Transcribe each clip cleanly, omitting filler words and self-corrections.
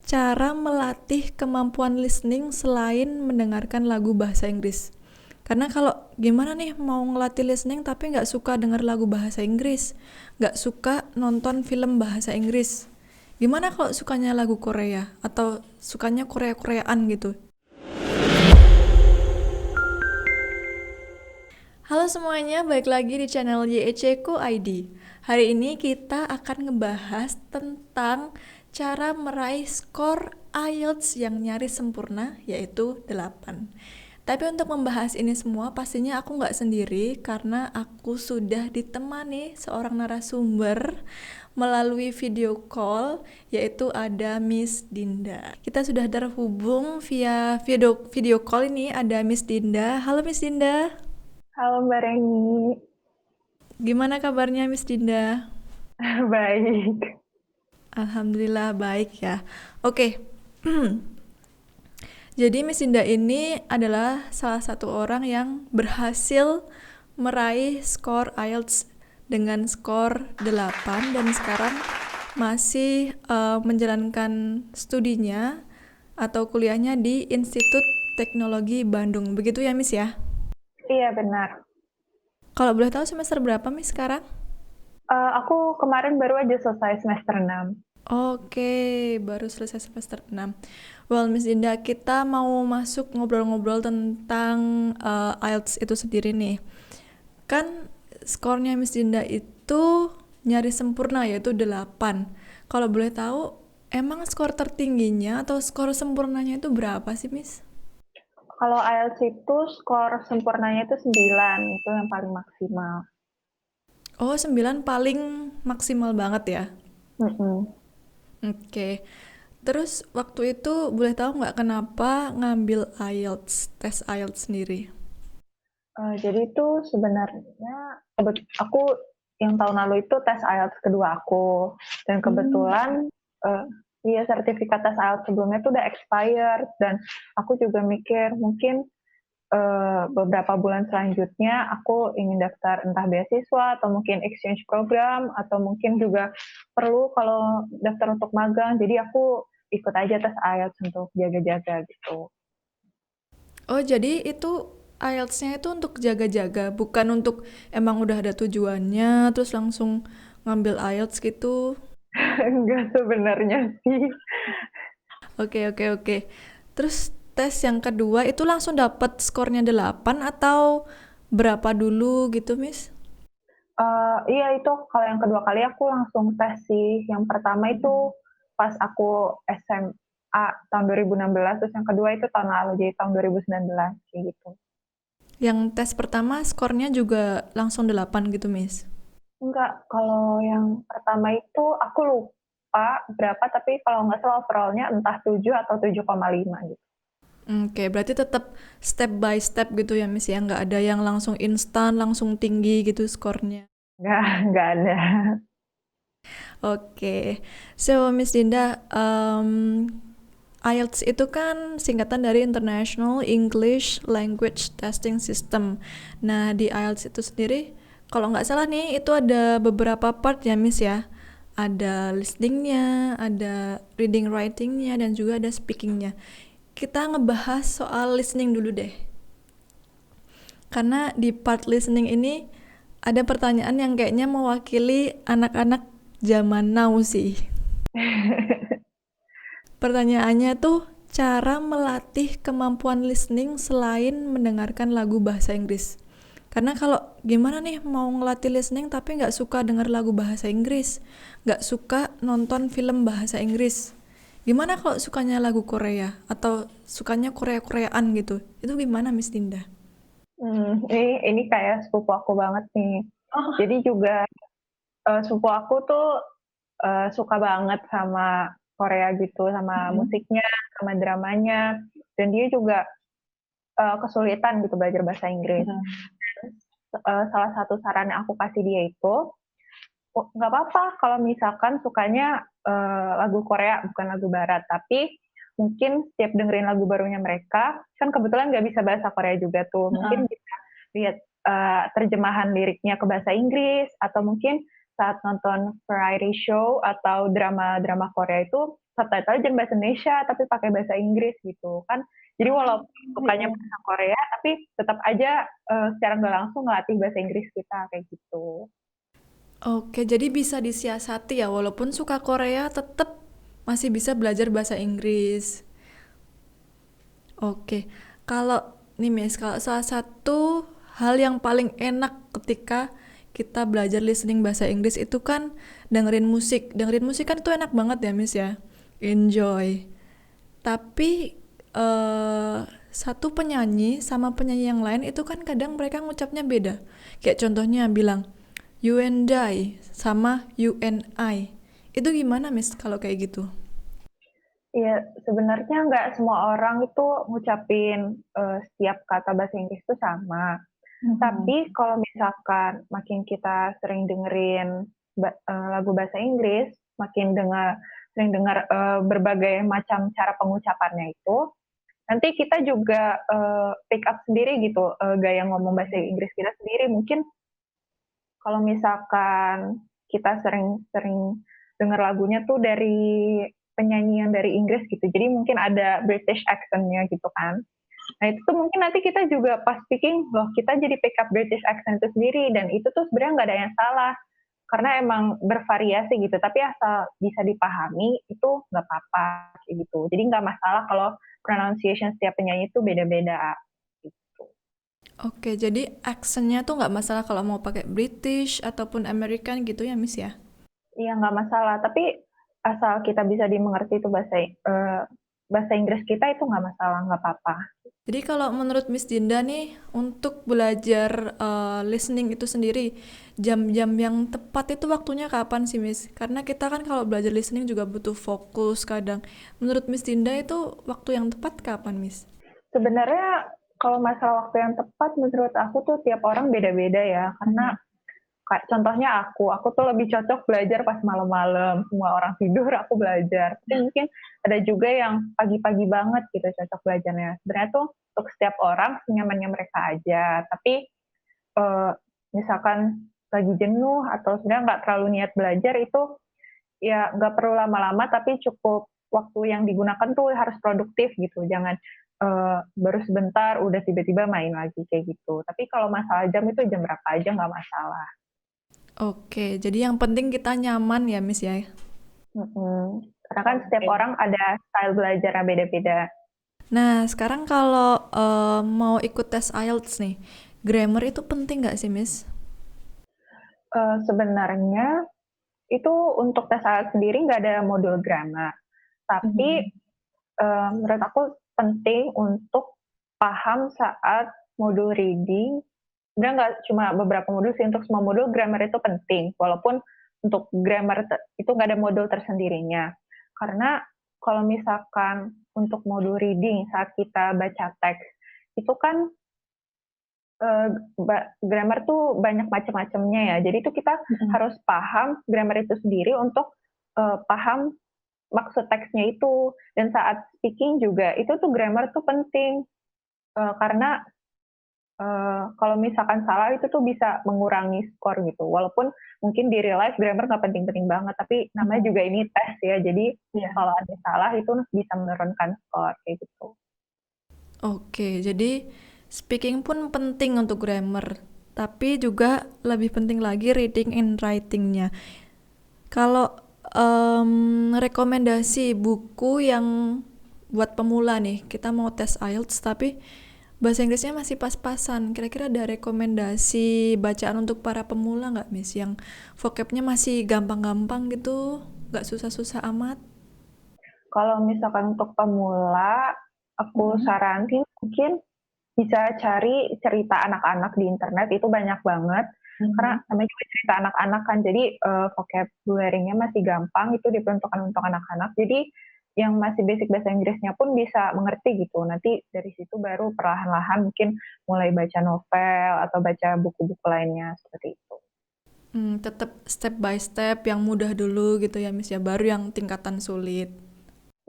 cara melatih kemampuan listening selain mendengarkan lagu bahasa Inggris. Karena kalau gimana nih mau ngelatih listening tapi nggak suka denger lagu bahasa Inggris, nggak suka nonton film bahasa Inggris. Gimana kalau sukanya lagu Korea atau sukanya Korea-Koreaan gitu? Halo semuanya, balik lagi di channel YECku ID. Hari ini kita akan ngebahas tentang cara meraih skor IELTS yang nyaris sempurna, yaitu 8. Tapi untuk membahas ini semua, pastinya aku nggak sendiri karena aku sudah ditemani seorang narasumber melalui video call, yaitu ada Miss Dinda. Kita sudah terhubung via video call ini, ada Miss Dinda. Halo Miss Dinda. Halo Mbak Reni, Gimana kabarnya Miss Dinda? baik. Alhamdulillah baik ya. Oke, jadi Miss Dinda ini adalah salah satu orang yang berhasil meraih skor IELTS dengan skor 8 dan sekarang masih menjalankan studinya atau kuliahnya di Institut Teknologi Bandung. Begitu ya Miss ya? Iya benar. Kalau boleh tahu semester berapa Miss sekarang? Aku kemarin baru aja selesai semester 6. Oke, baru selesai semester 6. Well, Miss Dinda, kita mau masuk ngobrol-ngobrol tentang IELTS itu sendiri nih. Kan skornya Miss Dinda itu nyaris sempurna, yaitu 8. Kalau boleh tahu, emang skor tertingginya atau skor sempurnanya itu berapa sih, Miss? Kalau IELTS itu skor sempurnanya itu 9, itu yang paling maksimal. Oh, 9 paling maksimal banget ya? Mm-mm. Oke. Terus waktu itu boleh tahu nggak kenapa ngambil IELTS, tes IELTS sendiri? Jadi itu sebenarnya aku yang tahun lalu itu tes IELTS kedua aku, dan Hmm. kebetulan uh, iya sertifikat tes IELTS sebelumnya itu udah expired, dan aku juga mikir mungkin beberapa bulan selanjutnya aku ingin daftar entah beasiswa atau mungkin exchange program atau mungkin juga perlu kalau daftar untuk magang. Jadi aku ikut aja tes IELTS untuk jaga-jaga gitu. Oh, jadi itu IELTS-nya itu untuk jaga-jaga, bukan untuk emang udah ada tujuannya, terus langsung ngambil IELTS gitu. Enggak sebenarnya sih. Oke, oke, oke. Terus tes yang kedua itu langsung dapat skornya 8 atau berapa dulu gitu, Miss? Iya itu kalau yang kedua kali aku langsung tes sih. Yang pertama itu pas aku SMA tahun 2016, terus yang kedua itu tahun lalu jadi tahun 2019 kayak gitu. Yang tes pertama skornya juga langsung 8 gitu, Miss? Enggak, kalau yang pertama itu aku lupa berapa, tapi kalau nggak salah overallnya entah 7 atau 7,5 gitu. Oke, berarti tetap step by step gitu ya, Miss ya? Nggak ada yang langsung instan, langsung tinggi gitu skornya. Nggak ada. Oke, so Miss Dinda, IELTS itu kan singkatan dari International English Language Testing System. Nah, di IELTS itu sendiri, kalau nggak salah nih, itu ada beberapa part ya, Miss ya. Ada listeningnya, ada reading writingnya, dan juga ada speakingnya. Kita ngebahas soal listening dulu deh. Karena di part listening ini ada pertanyaan yang kayaknya mewakili anak-anak zaman now sih. Pertanyaannya tuh cara melatih kemampuan listening selain mendengarkan lagu bahasa Inggris. Karena kalau gimana nih mau ngelatih listening tapi nggak suka denger lagu bahasa Inggris, nggak suka nonton film bahasa Inggris. Gimana kalau sukanya lagu Korea atau sukanya Korea-Koreaan gitu? Itu gimana Miss Dinda? Ini kayak sepupu aku banget nih. Jadi juga sepupu aku tuh suka banget sama Korea gitu, sama musiknya, sama dramanya, dan dia juga kesulitan gitu belajar bahasa Inggris. Salah satu saran yang aku kasih dia itu, oh, nggak apa-apa kalau misalkan sukanya lagu Korea bukan lagu Barat, tapi mungkin setiap dengerin lagu barunya mereka, kan kebetulan nggak bisa bahasa Korea juga tuh, mungkin bisa lihat terjemahan liriknya ke bahasa Inggris, atau mungkin saat nonton variety show atau drama-drama Korea itu subtitle jangan bahasa Indonesia tapi pakai bahasa Inggris gitu kan. Jadi walaupun sukanya bahasa Korea tapi tetap aja secara nggak langsung ngelatih bahasa Inggris kita kayak gitu. Oke, jadi bisa disiasati ya, walaupun suka Korea tetap masih bisa belajar bahasa Inggris. Oke, kalau nih Miss, kalau salah satu hal yang paling enak ketika kita belajar listening bahasa Inggris itu kan dengerin musik. Dengerin musik kan itu enak banget ya Miss ya. Enjoy. Tapi satu penyanyi sama penyanyi yang lain itu kan kadang mereka ngucapnya beda. Kayak contohnya bilang you and I sama you and I. Itu gimana Miss kalau kayak gitu? Iya, sebenarnya nggak semua orang itu ngucapin setiap kata bahasa Inggris itu sama. Tapi kalau misalkan makin kita sering dengerin lagu bahasa Inggris, makin sering dengar berbagai macam cara pengucapannya itu, nanti kita juga pick up sendiri gitu gaya ngomong bahasa Inggris kita sendiri. Mungkin kalau misalkan kita sering-sering dengar lagunya tuh dari penyanyi yang dari Inggris gitu, jadi mungkin ada British accent-nya gitu kan. Nah itu tuh mungkin nanti kita juga pas speaking, loh kita jadi pick up British accent itu sendiri, dan itu tuh sebenarnya nggak ada yang salah, karena emang bervariasi gitu, tapi asal bisa dipahami itu nggak apa-apa kayak gitu. Jadi nggak masalah kalau pronunciation setiap penyanyi itu beda-beda gitu. Oke, jadi accentnya tuh nggak masalah kalau mau pakai British ataupun American gitu ya Miss ya? Iya nggak masalah, tapi asal kita bisa dimengerti itu bahasa Inggris kita itu nggak masalah, nggak apa-apa. Jadi kalau menurut Miss Dinda nih, untuk belajar listening itu sendiri, jam-jam yang tepat itu waktunya kapan sih Miss? Karena kita kan kalau belajar listening juga butuh fokus kadang. Menurut Miss Dinda itu waktu yang tepat kapan Miss? Sebenarnya kalau masalah waktu yang tepat menurut aku tuh tiap orang beda-beda ya, karena contohnya aku tuh lebih cocok belajar pas malam-malam, semua orang tidur aku belajar. Tapi mungkin ada juga yang pagi-pagi banget gitu cocok belajarnya. Sebenarnya tuh untuk setiap orang senyamannya mereka aja. Tapi misalkan lagi jenuh atau sebenarnya nggak terlalu niat belajar itu ya nggak perlu lama-lama, tapi cukup waktu yang digunakan tuh harus produktif gitu. Jangan baru sebentar udah tiba-tiba main lagi kayak gitu. Tapi kalau masalah jam itu jam berapa aja nggak masalah. Oke, jadi yang penting kita nyaman ya Miss ya. Karena kan setiap orang ada style belajarnya beda-beda. Nah, sekarang kalau mau ikut tes IELTS nih, grammar itu penting nggak sih Miss? Sebenarnya itu untuk tes IELTS sendiri nggak ada modul grammar. Tapi menurut aku penting untuk paham saat modul reading. Sebenarnya nggak cuma beberapa modul sih, untuk semua modul grammar itu penting. Walaupun untuk grammar itu nggak ada modul tersendirinya. Karena kalau misalkan untuk modul reading saat kita baca teks, itu kan grammar tuh banyak macam-macamnya ya. Jadi itu kita harus paham grammar itu sendiri untuk paham maksud teksnya itu. Dan saat speaking juga itu tuh grammar tuh penting. Karena kalau misalkan salah itu tuh bisa mengurangi skor gitu. Walaupun mungkin di real life grammar nggak penting-penting banget, tapi namanya juga ini tes ya. Jadi kalau ada salah itu bisa menurunkan skor kayak gitu. Oke, jadi speaking pun penting untuk grammar, tapi juga lebih penting lagi reading and writing-nya. Kalau rekomendasi buku yang buat pemula nih, kita mau tes IELTS tapi bahasa Inggrisnya masih pas-pasan. Kira-kira ada rekomendasi bacaan untuk para pemula nggak, Miss? Yang vocabnya masih gampang-gampang gitu, nggak susah-susah amat? Kalau misalkan untuk pemula, aku saranin mungkin bisa cari cerita anak-anak di internet, itu banyak banget. Karena namanya juga cerita anak-anak kan, jadi vocabulary-nya masih gampang, itu diperuntukkan untuk anak-anak. Jadi yang masih basic bahasa Inggrisnya pun bisa mengerti gitu. Nanti dari situ baru perlahan-lahan mungkin mulai baca novel atau baca buku-buku lainnya seperti itu. Tetap step by step yang mudah dulu gitu ya, Miss ya, baru yang tingkatan sulit.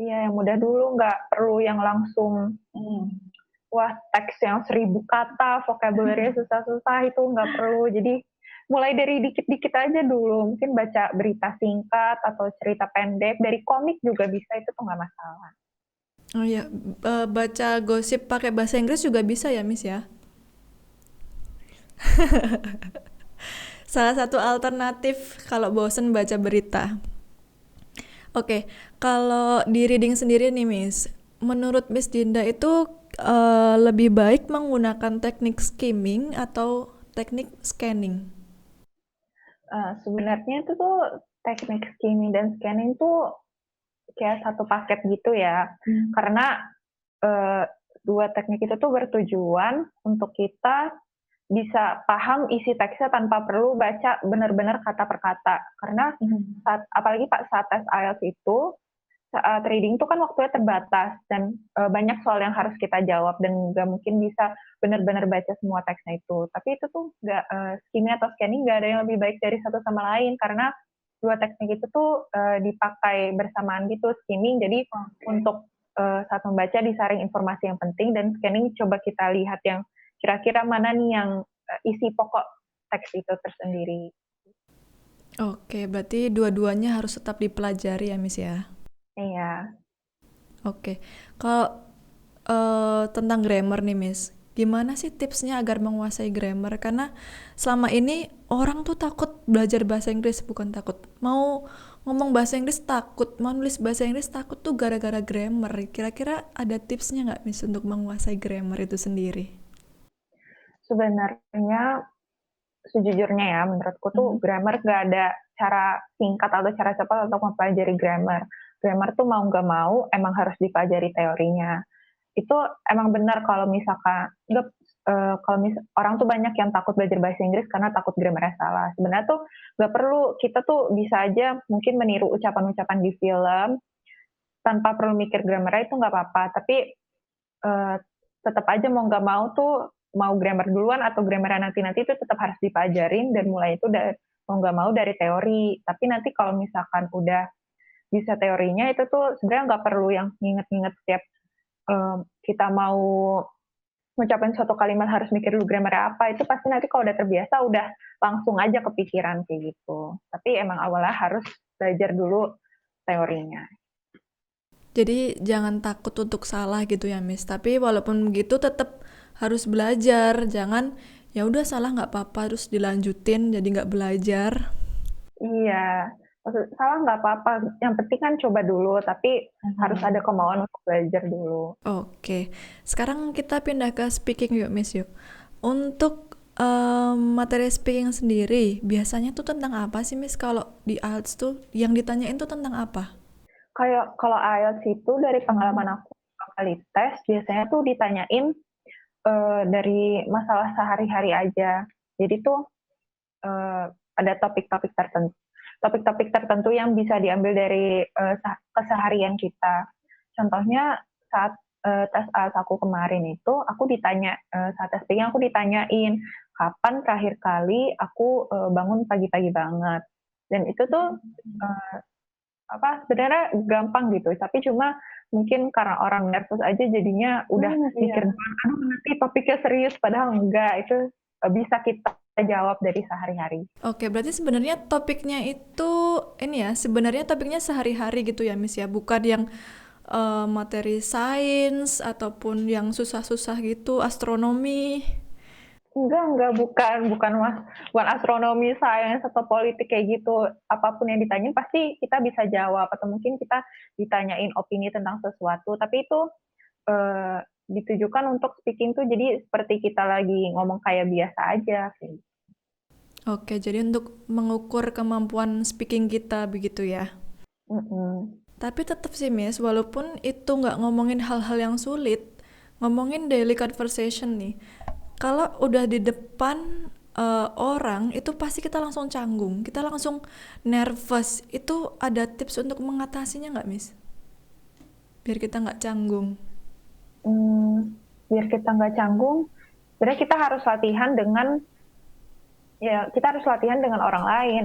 Iya, yang mudah dulu, nggak perlu yang langsung wah teks yang 1000 kata, vocabulary susah-susah, itu nggak perlu. Jadi mulai dari dikit-dikit aja dulu, mungkin baca berita singkat atau cerita pendek, dari komik juga bisa, itu tuh nggak masalah. Oh iya, baca gosip pakai bahasa Inggris juga bisa ya, Miss ya? Salah satu alternatif kalau bosen baca berita. Oke, kalau di reading sendiri nih, Miss, menurut Miss Dinda itu lebih baik menggunakan teknik skimming atau teknik scanning? Sebenarnya itu tuh teknik skimming dan scanning tuh kayak satu paket gitu ya, karena uh, dua teknik itu tuh bertujuan untuk kita bisa paham isi teksnya tanpa perlu baca benar-benar kata per kata. Karena apalagi saat tes IELTS itu, saat reading itu kan waktunya terbatas dan banyak soal yang harus kita jawab dan nggak mungkin bisa benar-benar baca semua teksnya itu. Tapi itu tuh nggak skimming atau scanning nggak ada yang lebih baik dari satu sama lain karena dua teknik itu tuh dipakai bersamaan gitu. Skimming jadi untuk saat membaca disaring informasi yang penting dan scanning coba kita lihat yang kira-kira mana nih yang isi pokok teks itu tersendiri. Oke, berarti dua-duanya harus tetap dipelajari ya, Miss ya? Iya. Oke, kalau tentang grammar nih, Miss, gimana sih tipsnya agar menguasai grammar? Karena selama ini orang tuh takut belajar bahasa Inggris, bukan takut. Mau ngomong bahasa Inggris takut, mau nulis bahasa Inggris takut tuh gara-gara grammar. Kira-kira ada tipsnya nggak, Miss, untuk menguasai grammar itu sendiri? Sebenarnya sejujurnya ya, menurutku tuh grammar gak ada cara singkat atau cara cepat untuk mempelajari grammar. Grammar tuh mau nggak mau emang harus dipelajari teorinya. Itu emang benar kalau misalkan orang tuh banyak yang takut belajar bahasa Inggris karena takut grammarnya salah. Sebenarnya tuh nggak perlu, kita tuh bisa aja mungkin meniru ucapan-ucapan di film tanpa perlu mikir grammarnya, itu nggak apa-apa. Tapi uh, tetap aja mau nggak mau tuh, mau grammar duluan atau grammar nanti itu tetap harus dipelajarin dan mulai itu mau nggak mau dari teori. Tapi nanti kalau misalkan udah bisa teorinya itu tuh sebenarnya nggak perlu yang nginget-nginget setiap kita mau ngucapin suatu kalimat harus mikir dulu grammar apa. Itu pasti nanti kalau udah terbiasa udah langsung aja kepikiran kayak gitu. Tapi emang awalnya harus belajar dulu teorinya. Jadi jangan takut untuk salah gitu ya, Miss. Tapi walaupun begitu tetap harus belajar. Jangan ya udah salah nggak apa-apa terus dilanjutin jadi nggak belajar. Iya, salah nggak apa-apa. Yang penting kan coba dulu, tapi harus ada kemauan untuk belajar dulu. Oke, sekarang kita pindah ke speaking yuk, Miss yuk. Untuk materi speaking sendiri, biasanya tuh tentang apa sih, Miss? Kalau di IELTS tuh yang ditanyain tuh tentang apa? Kayak kalau IELTS itu dari pengalaman aku kali tes, biasanya tuh ditanyain dari masalah sehari-hari aja. Jadi tuh ada topik-topik tertentu yang bisa diambil dari keseharian kita. Contohnya saat tes AS aku kemarin itu, aku ditanya saat tes speaking aku ditanyain kapan terakhir kali aku bangun pagi-pagi banget. Dan itu tuh sebenarnya gampang gitu, tapi cuma mungkin karena orang nervous aja jadinya udah mikir, aduh nanti topiknya serius, padahal enggak, itu bisa kita jawab dari sehari-hari. Oke, berarti sebenarnya topiknya itu ini ya, sebenarnya topiknya sehari-hari gitu ya, Miss ya, bukan yang materi sains ataupun yang susah-susah gitu, astronomi. Enggak, bukan astronomi, sains atau politik kayak gitu. Apapun yang ditanyain pasti kita bisa jawab, atau mungkin kita ditanyain opini tentang sesuatu, tapi itu ditujukan untuk speaking tuh jadi seperti kita lagi ngomong kayak biasa aja. Oke, jadi untuk mengukur kemampuan speaking kita begitu ya. Tapi tetap sih, Miss, walaupun itu nggak ngomongin hal-hal yang sulit, ngomongin daily conversation nih. Kalau udah di depan orang, itu pasti kita langsung canggung, kita langsung nervous. Itu ada tips untuk mengatasinya nggak, Miss? Biar kita nggak canggung. Biar kita nggak canggung, sebenarnya kita harus latihan dengan orang lain.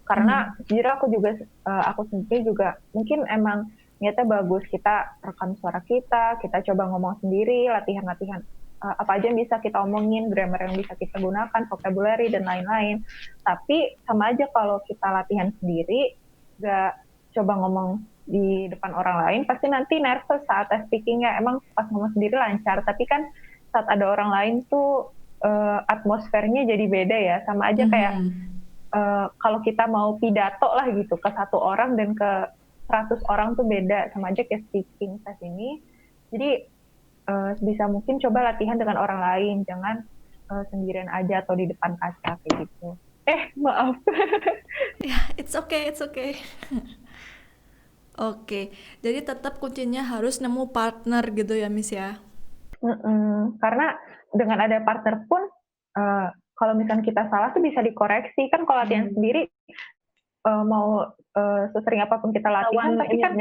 Karena jujur aku sendiri juga mungkin emang niatnya bagus, kita rekam suara kita coba ngomong sendiri, latihan-latihan apa aja yang bisa kita omongin, grammar yang bisa kita gunakan, vocabulary dan lain-lain. Tapi sama aja kalau kita latihan sendiri, gak coba ngomong di depan orang lain, pasti nanti nervous saat speakingnya. Emang pas ngomong sendiri lancar, tapi kan saat ada orang lain tuh atmosfernya jadi beda ya. Sama aja kayak kalau kita mau pidato lah gitu ke satu orang dan ke 100 orang tuh beda, sama aja kayak speaking test ini. Jadi bisa mungkin coba latihan dengan orang lain, jangan sendirian aja atau di depan kaca kayak gitu. Maaf. Ya, it's okay. Oke, jadi tetap kuncinya harus nemu partner gitu ya, Miss ya? Karena dengan ada partner pun, kalau misalnya kita salah tuh bisa dikoreksi. Kan kalau latihan sendiri, mau sesering apapun kita latihan, tapi kan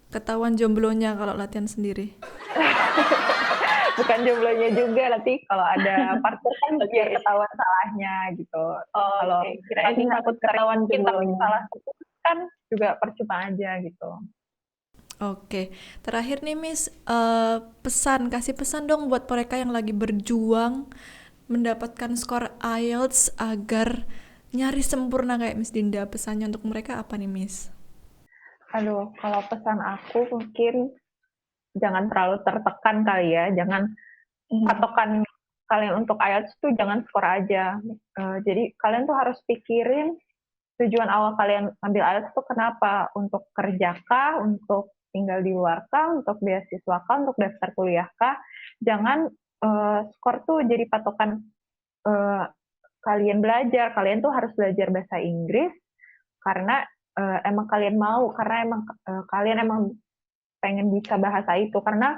Ketahuan jomblonya kalau latihan sendiri. bukan jomblonya juga, nanti kalau ada partner kan biar ketahuan salahnya gitu. Kalau kirain takut ketahuan jomblonya salah kan juga percuma aja gitu. Oke, terakhir nih Miss, kasih pesan dong buat mereka yang lagi berjuang mendapatkan skor IELTS agar nyaris sempurna kayak Miss Dinda. Pesannya untuk mereka apa nih Miss? Aduh, kalau pesan aku mungkin jangan terlalu tertekan kali ya, jangan patokan kalian untuk IELTS tuh jangan skor aja. Jadi kalian tuh harus pikirin tujuan awal kalian ambil IELTS tuh kenapa? Untuk kerja kah? Untuk tinggal di luar kah? Untuk beasiswa kah? Untuk daftar kuliah kah? Jangan skor tuh jadi patokan kalian belajar. Kalian tuh harus belajar bahasa Inggris karena emang kalian mau, karena emang kalian emang pengen bisa bahasa itu. Karena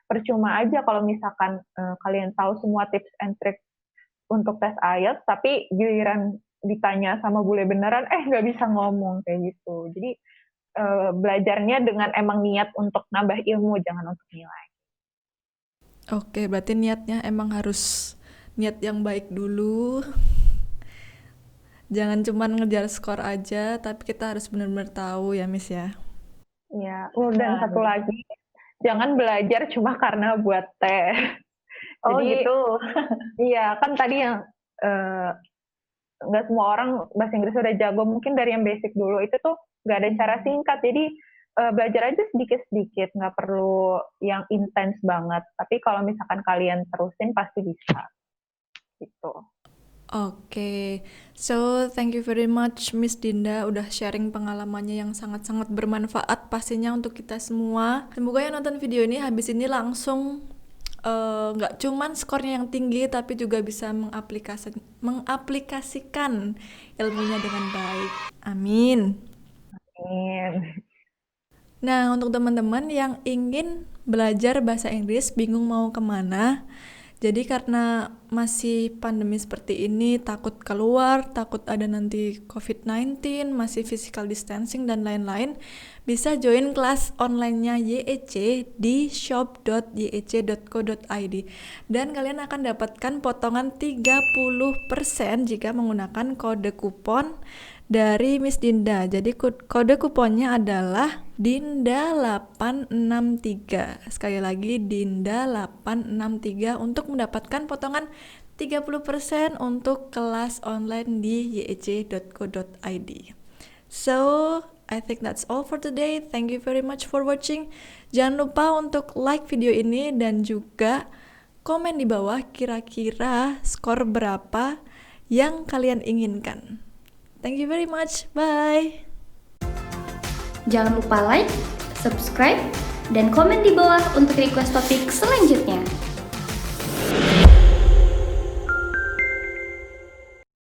percuma aja kalau misalkan kalian tahu semua tips and trick untuk tes IELTS, tapi giliran ditanya sama bule beneran, nggak bisa ngomong kayak gitu. Jadi belajarnya dengan emang niat untuk nambah ilmu, jangan untuk nilai. Oke, berarti niatnya emang harus niat yang baik dulu. Jangan cuma ngejar skor aja, tapi kita harus benar-benar tahu ya Miss ya. Iya, dan satu lagi, jangan belajar cuma karena buat tes. Oh Jadi, gitu. Iya, kan tadi yang nggak semua orang bahasa Inggris udah jago, mungkin dari yang basic dulu itu tuh nggak ada cara singkat. Jadi belajar aja sedikit-sedikit, nggak perlu yang intens banget. Tapi kalau misalkan kalian terusin pasti bisa. Gitu. Oke, so thank you very much Miss Dinda udah sharing pengalamannya yang sangat-sangat bermanfaat pastinya untuk kita semua. Semoga yang nonton video ini habis ini langsung nggak cuman skornya yang tinggi tapi juga bisa mengaplikasikan ilmunya dengan baik. Amin. Amin. Nah, untuk teman-teman yang ingin belajar bahasa Inggris, bingung mau kemana, jadi karena masih pandemi seperti ini, takut keluar, takut ada nanti COVID-19, masih physical distancing dan lain-lain, bisa join kelas online-nya YEC di shop.yec.co.id. Dan kalian akan dapatkan potongan 30% jika menggunakan kode kupon dari Miss Dinda. Jadi kode kuponnya adalah Dinda863. Sekali lagi Dinda863 untuk mendapatkan potongan 30% untuk kelas online di yec.co.id. So, I think that's all for today. Thank you very much for watching. Jangan lupa untuk like video ini dan juga komen di bawah kira-kira skor berapa yang kalian inginkan. Thank you very much. Bye. Jangan lupa like, subscribe, dan komen di bawah untuk request topik selanjutnya.